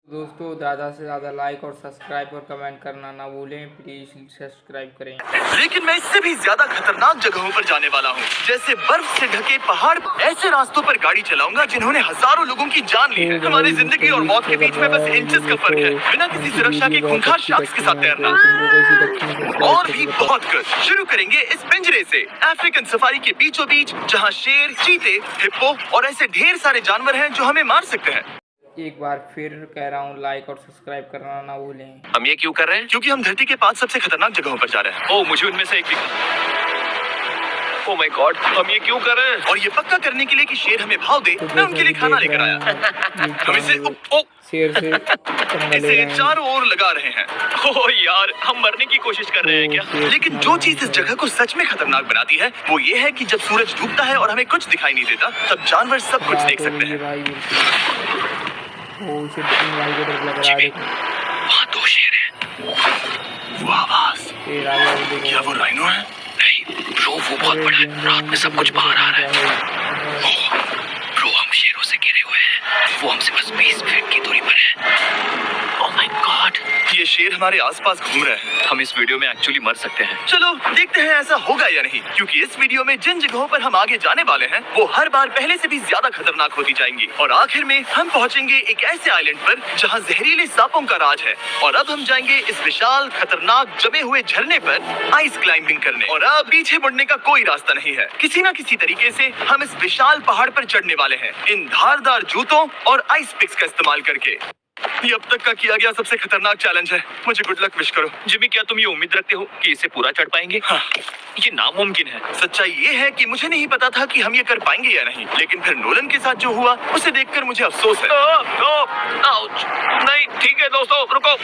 दोस्तों ज़्यादा से ज़्यादा लाइक और सब्सक्राइब और कमेंट करना ना भूलें। प्लीज़ सब्सक्राइब करें। लेकिन मैं इससे भी ज्यादा खतरनाक जगहों पर जाने वाला हूँ, जैसे बर्फ से ढके पहाड़। ऐसे रास्तों पर गाड़ी चलाऊंगा जिन्होंने हजारों लोगों की जान ली है। हमारी जिंदगी और मौत के बीच में बस इंचेस का फर्क है। बिना किसी सुरक्षा के खूंखार शार्क्स के साथ तैरना और भी बहुत कुछ। शुरू करेंगे इस पिंजरे से, अफ्रीकन सफारी के बीचों बीच, जहाँ शेर, चीते, हिप्पो और ऐसे ढेर सारे जानवर हैं जो हमें मार सकते हैं। एक बार फिर कह रहा हूँ, लाइक और सब्सक्राइब करना ना भूलें। हम ये क्यों कर रहे हैं? क्योंकि हम धरती के 5 सबसे खतरनाक जगहों पर जा रहे हैं। ओह, मुझे उनमें से एक ओह माय गॉड, हम ये क्यों कर रहे हैं? और ये पक्का करने के लिए कि शेर हमें भाव दे, मैं उनके लिए खाना लेकर आया। हम इसे शेर से इसे चारों ओर लगा रहे हैं। ओह यार, हम मरने की कोशिश कर रहे हैं क्या? लेकिन जो चीज इस जगह को सच में खतरनाक बनाती है वो ये है कि जब सूरज डूबता है और हमें कुछ दिखाई नहीं देता, तब जानवर सब कुछ देख सकते हैं। वहाँ 2 शेर हैं। वो आवाज, क्या वो राइनो है? नहीं ब्रो, वो बहुत बड़ा है। रात में सब कुछ बाहर आ रहा है। ब्रो, हम शेरों से घिरे हुए हैं। वो हमसे बस 20 फीट की दूरी पर है। ओह माय गॉड, ये शेर हमारे आसपास घूम रहे हैं। हम इस वीडियो में एक्चुअली मर सकते हैं। चलो देखते हैं ऐसा होगा या नहीं, क्योंकि इस वीडियो में जिन जगहों पर हम आगे जाने वाले हैं वो हर बार पहले से भी ज्यादा खतरनाक होती जाएंगी। और आखिर में हम पहुंचेंगे एक ऐसे आइलैंड पर जहां जहरीले सांपों का राज है। और अब हम जाएंगे इस विशाल, खतरनाक, जमे हुए झरने पर आइस क्लाइंबिंग करने। और अब पीछे मुड़ने का कोई रास्ता नहीं है। किसी न किसी तरीके से हम इस विशाल पहाड़ पर चढ़ने वाले हैं, इन धारदार जूतों और आइस पिक्स का इस्तेमाल करके। ये अब तक का किया गया सबसे खतरनाक चैलेंज है। मुझे गुड लक विश करो। जिमी, क्या तुम ये उम्मीद रखते हो कि इसे पूरा चढ़ पाएंगे? हाँ, ये नामुमकिन है। सच्चाई ये है कि मुझे नहीं पता था कि हम ये कर पाएंगे या नहीं, लेकिन फिर नोलन के साथ जो हुआ उसे देखकर मुझे अफसोस है। आउच। नहीं, ठीक है दोस्तों, रुको,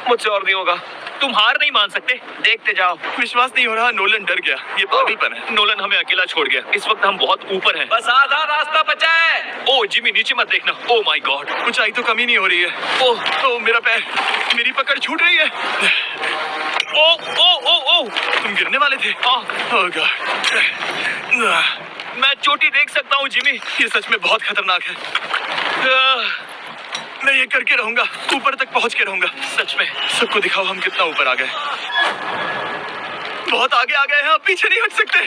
मुझसे और नहीं होगा। तुम हार नहीं मान सकते, देखते जाओ। विश्वास नहीं हो रहा, नोलन डर गया। ये पागलपन है। नोलन हमें अकेला छोड़ गया। इस वक्त हम बहुत ऊपर हैं। बस आधा रास्ता बचा है। ओह जिमी, नीचे मत देखना। ओह माय गॉड, ऊंचाई तो कमी नहीं हो रही है। ओह मेरा पैर, मेरी पकड़ छूट रही है। ओह तुम गिरने वाले थे। ओह गॉड, मैं चोटी देख सकता हूँ जिमी। ये सच में बहुत खतरनाक है। मैं ये करके रहूंगा, ऊपर तक पहुंच के रहूंगा। सच में सबको दिखाओ हम कितना ऊपर आ गए। बहुत आगे आ गए हैं, अब पीछे नहीं हट सकते।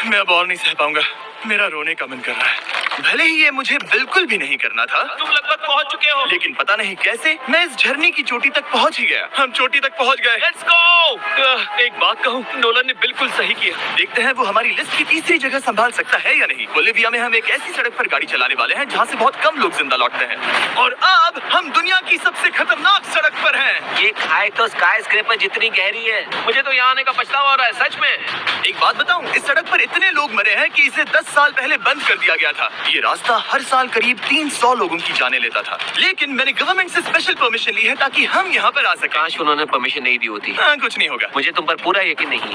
मैं अब और नहीं सह पाऊंगा, मेरा रोने का मन कर रहा है। भले ही ये मुझे बिल्कुल भी नहीं करना था। तुम लगभग पहुंच चुके हो, लेकिन पता नहीं कैसे मैं इस झरने की चोटी तक पहुंच ही गया। हम चोटी तक पहुंच गए। Let's go. एक बात कहूं, नोलन ने बिल्कुल सही किया। देखते हैं वो हमारी लिस्ट की तीसरी जगह संभाल सकता है या नहीं। बोलिविया में हम एक ऐसी सड़क पर गाड़ी चलाने वाले हैं जहाँ से बहुत कम लोग जिंदा लौटते हैं। और अब हम दुनिया की सबसे खतरनाक सड़क पर हैं। ये खाई तो स्काई स्क्रेपर जितनी गहरी है। मुझे तो यहाँ आने का पछतावा हो रहा है, सच में। एक बात बताऊं, इस सड़क पर इतने लोग मरे हैं कि इसे 10 साल पहले बंद कर दिया गया था। ये रास्ता हर साल करीब 300 लोगों की जाने लेता था, लेकिन मैंने गवर्नमेंट से स्पेशल परमिशन ली है ताकि हम यहाँ पर आ सकें। काश उन्होंने परमिशन नहीं दी होती। कुछ नहीं होगा। मुझे तुम पर पूरा यकीन नहीं है।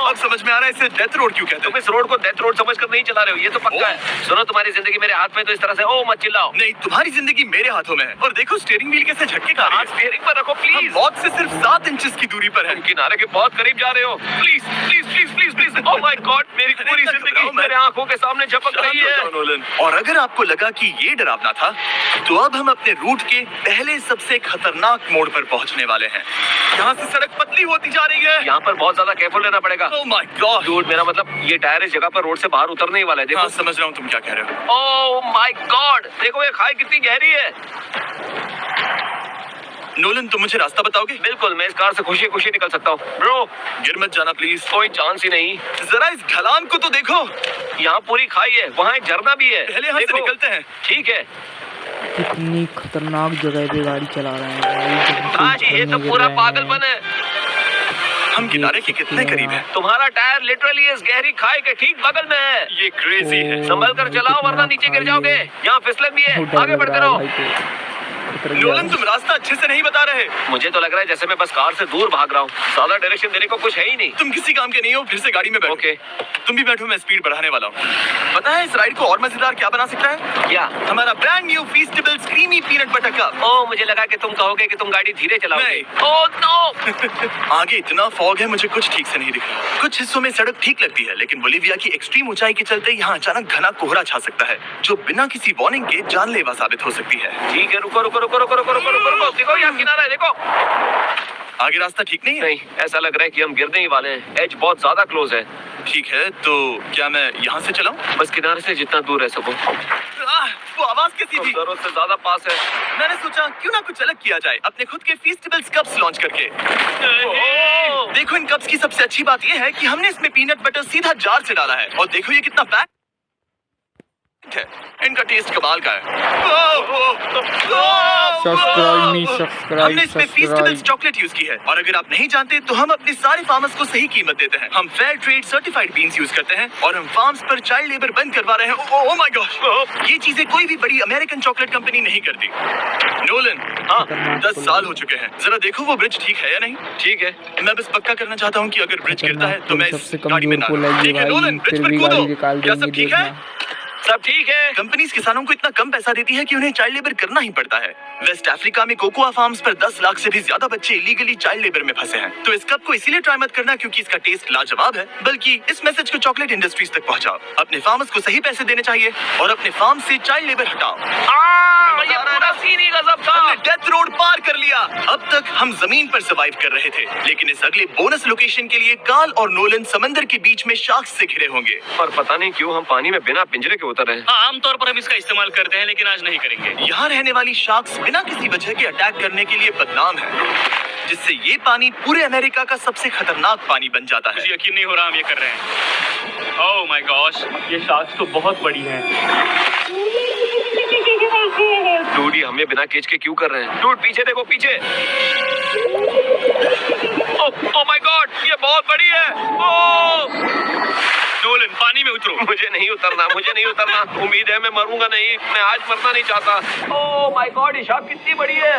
अब समझ में आ रहा है इसे डेथ रोड क्यों कहते हैं। तुम इस रोड को डेथ रोड समझकर नहीं चला रहे हो, ये तो पक्का है। सुनो, तुम्हारी जिंदगी मेरे हाथ में, तो इस तरह से ओ मत चिल्लाओ। नहीं, तुम्हारी जिंदगी मेरे हाथों में है। और देखो स्टीयरिंग व्हील कैसे झटके खा रही है। स्टीयरिंग पर रखो प्लीज। हम मौत से सिर्फ 7 इंचेस की दूरी पर है। किनारे के बहुत करीब जा रहे हो। Please please please please please. Oh my God, मेरी पूरी जिंदगी मेरे आंखों के सामने झपक रही है। नोलन, और अगर आपको लगा कि ये डरावना था, तो अब हम अपने रूट के पहले सबसे खतरनाक मोड़ पर पहुंचने वाले हैं। यहाँ से सड़क पतली होती जा रही है। यहाँ पर बहुत ज्यादा केयरफुल रहना पड़ेगा। ओह माय गॉड, डूड, मेरा मतलब ये टायर इस जगह पर रोड से बाहर उतरने ही वाला है। देखो। हाँ, समझ रहा हूँ तुम क्या कह रहे हो। ओह माय गॉड, देखो ये खाई कितनी गहरी है। नोलन, तुम मुझे रास्ता बताओगे? बिल्कुल, मैं इस कार से खुशी खुशी निकल सकता हूँ। ब्रो, गिर मत जाना प्लीज। कोई चांस ही नहीं। जरा इस ढलान को तो देखो। यहाँ पूरी खाई है, वहाँ एक झरना भी है। पहले यहाँ से निकलते हैं। ठीक है। कितनी खतरनाक जगह पे गाड़ी चला रहे हैं आज ये तो पूरा पागलपन है। हम किनारे के कितने करीब हैं? तुम्हारा टायर लिटरली इस गहरी खाई के ठीक बगल में है। ये क्रेजी है। संभल कर चलाओ वरना नीचे गिर जाओगे। यहाँ फिसलन भी है, आगे बढ़ते रहो। उतर गया। नोलन तुम रास्ता अच्छे से नहीं बता रहे। मुझे तो लग रहा है जैसे मैं बस कार से दूर भाग रहा हूँ। ज्यादा डायरेक्शन देने को कुछ है ही नहीं। तुम किसी काम के नहीं हो, फिर से गाड़ी में बैठो। ओके तुम भी बैठो, मैं स्पीड बढ़ाने वाला हूँ। पता है इस राइड को और मजेदार क्या बना सकता है? क्या? हमारा brand new Feastables creamy peanut butter cup. Oh मुझे लगा कि तुम कहोगे कि तुम गाड़ी धीरे चलाओगे। ओह नो आगे इतना फॉग है, मुझे कुछ ठीक से नहीं दिख रहा। कुछ हिस्सों में सड़क ठीक लगती है, लेकिन बोलीविया की एक्सट्रीम ऊंचाई के चलते यहाँ अचानक घना कोहरा छा सकता है, जो बिना किसी वार्निंग के जानलेवा साबित हो सकती है। ठीक है रुको रुको रुको रुको रुको रुको रुको रुको, देखो यहाँ किनारा है, देखो। आगे रास्ता ठीक नहीं है? नहीं, ऐसा लग रहा है कि हम गिरने ही वाले हैं। एज बहुत ज्यादा क्लोज है। ठीक है तो क्या मैं यहाँ से चलाऊं? बस किनारे से जितना दूर रह सको। वो आवाज कैसी थी? जरूरत से ज्यादा पास है। मैंने सोचा क्यों ना कुछ अलग किया जाए, अपने खुद के फीस्टेबल्स कप्स लॉन्च करके। देखो इन कप्स की सबसे अच्छी बात ये है कि हमने इसमें पीनट बटर सीधा जार से डाला है, और देखो ये कितना पैक है। इनका टेस्ट कमाल का है। हमने इसमें फीस्टेबल्स चॉकलेट यूज की है, और अगर आप नहीं जानते तो हम अपने सारे फार्मर्स को सही कीमत देते हैं। हम fair trade certified beans use करते हैं, और हम फार्म्स पर चाइल्ड लेबर बंद करवा रहे हैं। ओह माय गॉड, ये चीजें कोई भी बड़ी अमेरिकन चॉकलेट कंपनी नहीं करती। नोलन, हाँ 10 साल हो चुके हैं। जरा देखो वो ब्रिज ठीक है या नहीं? ठीक है, मैं बस पक्का करना चाहता हूँ कि अगर ब्रिज गिरता है तो मैं इस गाड़ी में ना। ठीक है नोलन, ब्रिज पर कूदो। क्या सब ठीक है? सब ठीक है। कंपनीज किसानों को इतना कम पैसा देती है कि उन्हें चाइल्ड लेबर करना ही पड़ता है। वेस्ट अफ्रीका में कोकोआ फार्म्स पर 10 लाख से भी ज्यादा बच्चे इलीगली चाइल्ड लेबर में फंसे हैं। तो इस कप को इसीलिए ट्राई मत करना क्योंकि इसका टेस्ट लाजवाब है, बल्कि इस मैसेज को चॉकलेट इंडस्ट्रीज तक पहुंचाओ। अपने फार्मर्स को सही पैसे देने चाहिए और अपने फार्म से चाइल्ड लेबर हटाओ। ये पूरा सीन ही गजब था। हमने डेथ रोड पार कर लिया। अब तक हम जमीन पर सर्वाइव कर रहे थे, लेकिन इस अगले बोनस लोकेशन के लिए कार्ल और नोलन समंदर के बीच में शार्क्स से घिरे होंगे। और पता नहीं क्यों हम पानी में बिना पिंजरे के उतर रहे हैं। आमतौर पर हम इसका इस्तेमाल करते हैं, लेकिन आज नहीं करेंगे। यहाँ रहने वाली शार्क्स बिना किसी वजह के अटैक करने के लिए बदनाम है, जिससे ये पानी पूरे अमेरिका का सबसे खतरनाक पानी बन जाता है। मुझे यकीन नहीं हो रहा हम ये कर रहे हैं। ओह माय गॉश, ये शार्क्स तो बहुत बड़ी हैं। डूडी हमें बिना केज के क्यों कर रहे हैं? डूड पीछे देखो, पीछे। ओह माय गॉड, ये बहुत बड़ी है। नोलन पानी में उतरो। मुझे नहीं उतरना, मुझे नहीं उतरना। उम्मीद है मैं मरूंगा नहीं, मैं आज मरना नहीं चाहता। ओह माय गॉड, ये शार्क कितनी बड़ी है।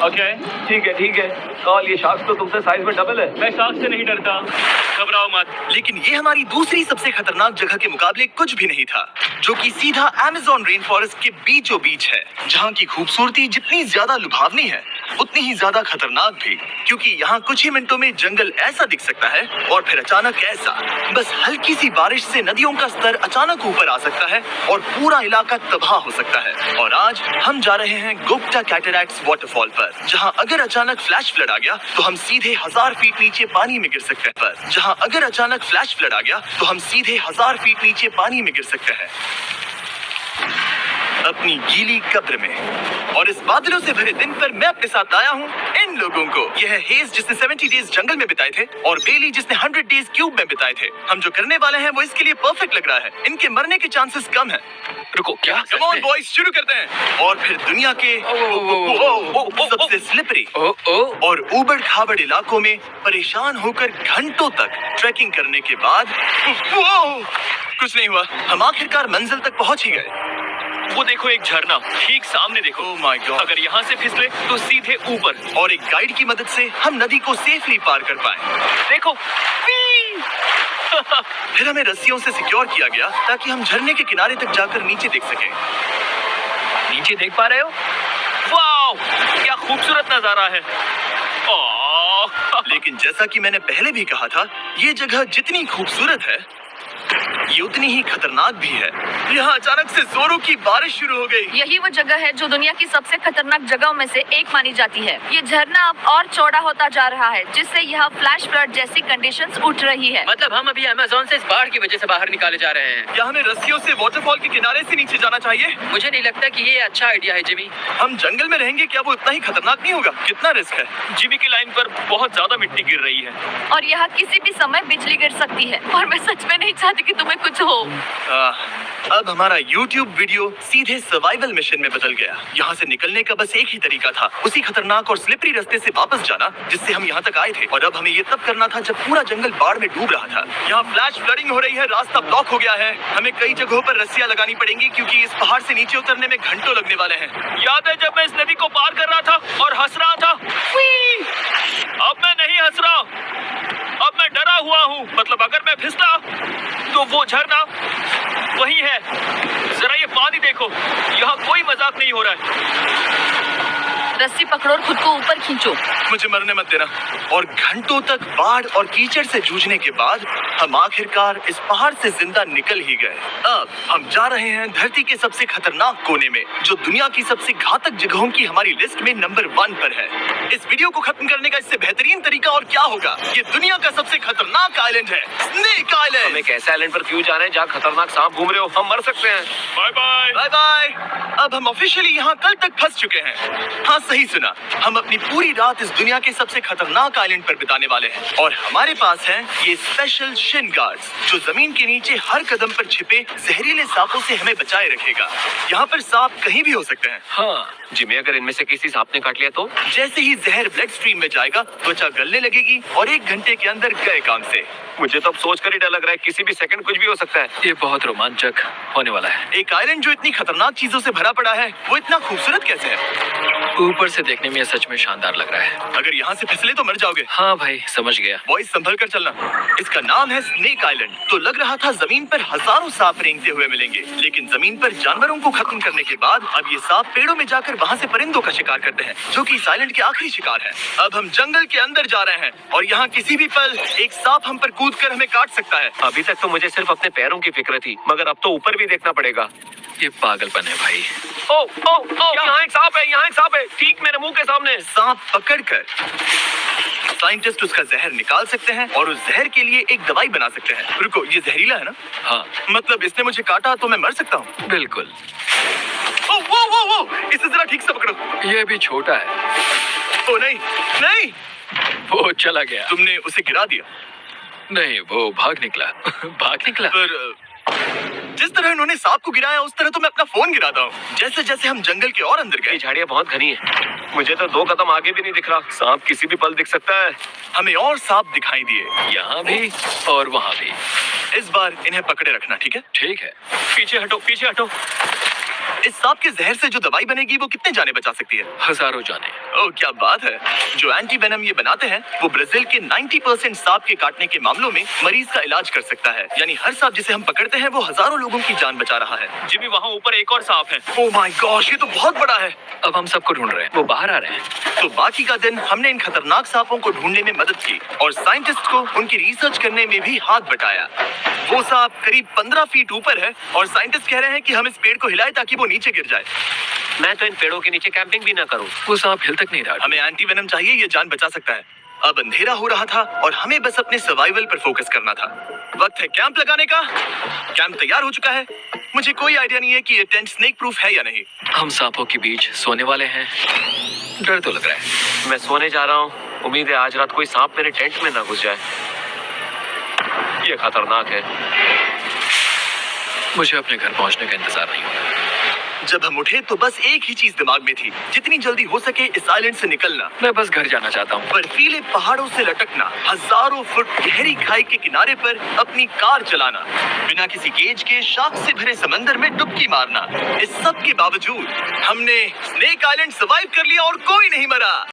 ओके ठीक है ठीक है। कॉल, ये शार्क तो तुमसे साइज में डबल है। मैं शार्क से नहीं डरता, घबराओ मत। लेकिन ये हमारी दूसरी सबसे खतरनाक जगह के मुकाबले कुछ भी नहीं था, जो कि सीधा अमेज़न रेन फॉरेस्ट के बीचों बीच है, जहाँ की खूबसूरती जितनी ज्यादा लुभावनी है उतनी ही ज्यादा खतरनाक भी, क्योंकि यहाँ कुछ ही मिनटों में जंगल ऐसा दिख सकता है और फिर अचानक ऐसा। बस हल्की सी बारिश से नदियों का स्तर अचानक ऊपर आ सकता है और पूरा इलाका तबाह हो सकता है। और आज हम जा रहे हैं गुप्ता कैटरैक्ट्स वाटरफॉल पर, जहाँ अगर अचानक फ्लैश फ्लड आ गया तो हम सीधे 1000 फीट नीचे पानी में गिर सकते हैं। पर जहाँ अगर अचानक फ्लैश फ्लड आ गया तो हम सीधे 1000 फीट नीचे पानी में गिर सकते हैं, अपनी गीली कब्र में। और इस बादलों से भरे दिन पर मैं अपने साथ आया हूँ इन लोगों को। यह है हेज जिसने 70 डेज जंगल में बिताए थे, और बेली जिसने 100 डेज क्यूब में बिताए थे। हम जो करने वाले हैं वो इसके लिए परफेक्ट लग रहा है। इनके मरने के चांसेस कम हैं। रुको, क्या? कम ऑन बॉयज, शुरू करते हैं। और फिर दुनिया के सबसे स्लिपरी और ऊबड़ खाबड़ इलाकों में परेशान होकर घंटों तक ट्रैकिंग करने के बाद कुछ नहीं हुआ, हम आखिरकार मंजिल तक पहुंच ही गए। वो देखो एक झरना ठीक सामने देखो। ओह माय गॉड, अगर यहाँ से फिसले तो सीधे ऊपर। और एक गाइड की मदद से हम नदी को सेफली पार कर पाए। देखो फिर हमें रस्सियों से सिक्योर किया गया ताकि हम झरने के किनारे तक जाकर नीचे देख सकें। नीचे देख पा रहे हो? वाओ, क्या खूबसूरत नजारा है। लेकिन जैसा कि मैंने पहले भी कहा था, ये जगह जितनी खूबसूरत है ये उतनी ही खतरनाक भी है। यहाँ अचानक से जोरों की बारिश शुरू हो गई। यही वो जगह है जो दुनिया की सबसे खतरनाक जगहों में से एक मानी जाती है। ये झरना अब और चौड़ा होता जा रहा है, जिससे यहाँ फ्लैश फ्लड जैसी कंडीशंस उठ रही है। मतलब हम अभी अमेज़न से इस बाढ़ की वजह से बाहर निकाले जा रहे हैं। क्या हमें रस्सियों से वाटरफॉल के किनारे से नीचे जाना चाहिए? मुझे नहीं लगता कि ये अच्छा आइडिया है जिमी। हम जंगल में रहेंगे, क्या वो इतना ही खतरनाक नहीं होगा? कितना रिस्क है? जिमी की लाइन पर बहुत ज्यादा मिट्टी गिर रही है, और यहाँ किसी भी समय बिजली गिर सकती है, और मैं सच में नहीं चाहती कि तुम्हें कुछ हो। अब हमारा YouTube वीडियो सीधे सर्वाइवल मिशन में बदल गया। यहाँ से निकलने का बस एक ही तरीका था, उसी खतरनाक और स्लिपरी रास्ते से वापस जाना जिससे हम यहाँ तक आए थे। और अब हमें ये तब करना था जब पूरा जंगल बाढ़ में डूब रहा था। यहाँ फ्लैश फ्लडिंग हो रही है, रास्ता ब्लॉक हो गया है। हमें कई जगहों पर रस्सियां लगानी पड़ेंगी क्योंकि इस पहाड़ से नीचे उतरने में घंटों लगने वाले हैं। याद है जब मैं इस नदी को पार कर रहा था और हंस रहा था? अब मैं नहीं हंस रहा, अब मैं डरा हुआ हूँ। मतलब अगर मैं फिसला तो वो झरना वही है। जरा ये पानी देखो, यहाँ कोई मजाक नहीं हो रहा है। रस्सी पकड़ो और खुद को ऊपर खींचो। मुझे मरने मत देना। और घंटों तक बाढ़ और कीचड़ से जूझने के बाद हम आखिरकार इस पहाड़ से जिंदा निकल ही गए। अब हम जा रहे हैं धरती के सबसे खतरनाक कोने में, जो दुनिया की सबसे घातक जगहों की हमारी लिस्ट में नंबर 1 पर है। इस वीडियो को खत्म करने का इससे बेहतरीन तरीका और क्या होगा? ये दुनिया का सबसे खतरनाक आइलैंड है, स्नेक आइलैंड। हम एक ऐसे आइलैंड पर क्यों जा रहे हैं जहाँ खतरनाक सांप घूम रहे हो? हम मर सकते हैं। Bye bye bye bye. अब हम ऑफिशियली यहाँ कल तक फंस चुके हैं। हाँ, सही सुना, हम अपनी पूरी रात इस दुनिया के सबसे खतरनाक आइलैंड पर बिताने वाले हैं। और हमारे पास हैं ये स्पेशल शिन गार्ड्स, जो जमीन के नीचे हर कदम पर छिपे जहरीले सांपों से हमें बचाए रखेगा। यहाँ पर सांप कहीं भी हो सकते हैं। हाँ जिमी, अगर इनमें से किसी सांप ने काट लिया तो? जैसे ही जहर ब्लड स्ट्रीम में जाएगा, त्वचा गलने लगेगी और 1 घंटे के अंदर गए काम से। मुझे तो अब सोच कर ही डर लग रहा है, किसी भी सेकंड कुछ भी हो सकता है। ये बहुत रोमांचक होने वाला है। एक आइलैंड जो इतनी खतरनाक चीजों से भरा पड़ा है, वो इतना खूबसूरत कैसे है? ऊपर से देखने में ये सच में शानदार लग रहा है। अगर यहाँ से फिसले तो मर जाओगे। हाँ भाई, समझ गया। बॉयज संभल कर चलना। इसका नाम है स्नेक आइलैंड। तो लग रहा था जमीन पर हजारों सांप रेंगते हुए मिलेंगे, लेकिन जमीन पर जानवरों को खत्म करने के बाद अब ये सांप पेड़ों में जाकर वहाँ से परिंदों का शिकार करते हैं, जो कि इस आइलैंड के आखिरी शिकार है। अब हम जंगल के अंदर जा रहे हैं और यहाँ किसी भी पल एक सांप हम पर कूद कर हमें काट सकता है। अभी तक तो मुझे सिर्फ अपने पैरों की फिक्र थी, मगर अब तो ऊपर भी देखना पड़ेगा। ये पागलपन है भाई। ओ ओ ओ, यहाँ एक सांप है, यहाँ एक सांप है, ठीक मेरे मुंह के सामने। सांप पकड़कर साइंटिस्ट उसका जहर निकाल सकते हैं और उस जहर के लिए एक दवाई बना सकते हैं। रुको, ये जहरीला है ना? हाँ मतलब इसने मुझे काटा तो मैं मर सकता हूँ? बिल्कुल। ओ, वो, इसे जरा ठीक से पकड़ो। ये भी छोटा है। ओ नहीं नहीं, वो चला गया। तुमने उसे गिरा दिया। नहीं, वो भाग निकला। भाग निकला। पर जिस तरह इन्होंने सांप को गिराया, उस तरह तो मैं अपना फोन गिराता हूँ। जैसे जैसे हम जंगल के और अंदर गए। ये झाड़ियाँ बहुत घनी है, मुझे तो 2 कदम आगे भी नहीं दिख रहा। सांप किसी भी पल दिख सकता है। हमें और सांप दिखाई दिए, यहाँ भी और वहाँ भी। इस बार इन्हें पकड़े रखना, ठीक है? ठीक है। पीछे हटो, पीछे हटो। इस सांप के जहर से जो दवाई बनेगी वो कितने जाने बचा सकती है? हजारों जाने। ओह क्या बात है। जो एंटी वेनम ये बनाते हैं वो ब्राजील के 90% सांप के काटने के मामलों में मरीज का इलाज कर सकता है। यानी हर सांप जिसे हम पकड़ते हैं वो हजारों लोगों की जान बचा रहा है। जिमी, वहाँ ऊपर एक और सांप है। ओह माय गॉश, ये तो बहुत बड़ा है। अब हम सबको ढूंढ रहे हैं, वो बाहर आ रहे हैं। तो बाकी का दिन हमने इन खतरनाक सांपों को ढूंढने में मदद की और साइंटिस्ट को उनकी रिसर्च करने में भी हाथ बटाया। वो सांप करीब 15 फीट ऊपर है और साइंटिस्ट कह रहे हैं कि हम इस पेड़ को हिलाएं ताकि वो नीचे गिर जाए। मैं तो इन पेड़ों के नीचे कैंपिंग भी ना करूं। वो सांप हिल तक नहीं रहा। हमें एंटी वेनम चाहिए, ये जान बचा सकता है। अब अंधेरा हो रहा था और हमें बस अपने सर्वाइवल पर फोकस करना था। वक्त है कैंप लगाने का। कैंप तैयार हो चुका है। मुझे कोई आइडिया नहीं है कि ये टेंट स्नेक प्रूफ है या नहीं। हम सांपों के बीच सोने वाले हैं। डर तो लग रहा है। मैं सोने जा रहा हूँ, उम्मीद है आज रात कोई सांप मेरे टेंट में ना घुस जाए। ये खतरनाक है। मुझे अपने घर पहुंचने का इंतजार नहीं हो रहा। जब हम उठे तो बस एक ही चीज दिमाग में थी, जितनी जल्दी हो सके इस आइलैंड से निकलना। मैं बस घर जाना चाहता हूँ। बर्फीले पहाड़ों से लटकना, हजारों फुट गहरी खाई के किनारे पर अपनी कार चलाना, बिना किसी केज के शार्क से भरे समंदर में डुबकी मारना। इस सब के बावजूद हमने स्नेक आइलैंड सर्वाइव कर लिया और कोई नहीं मरा।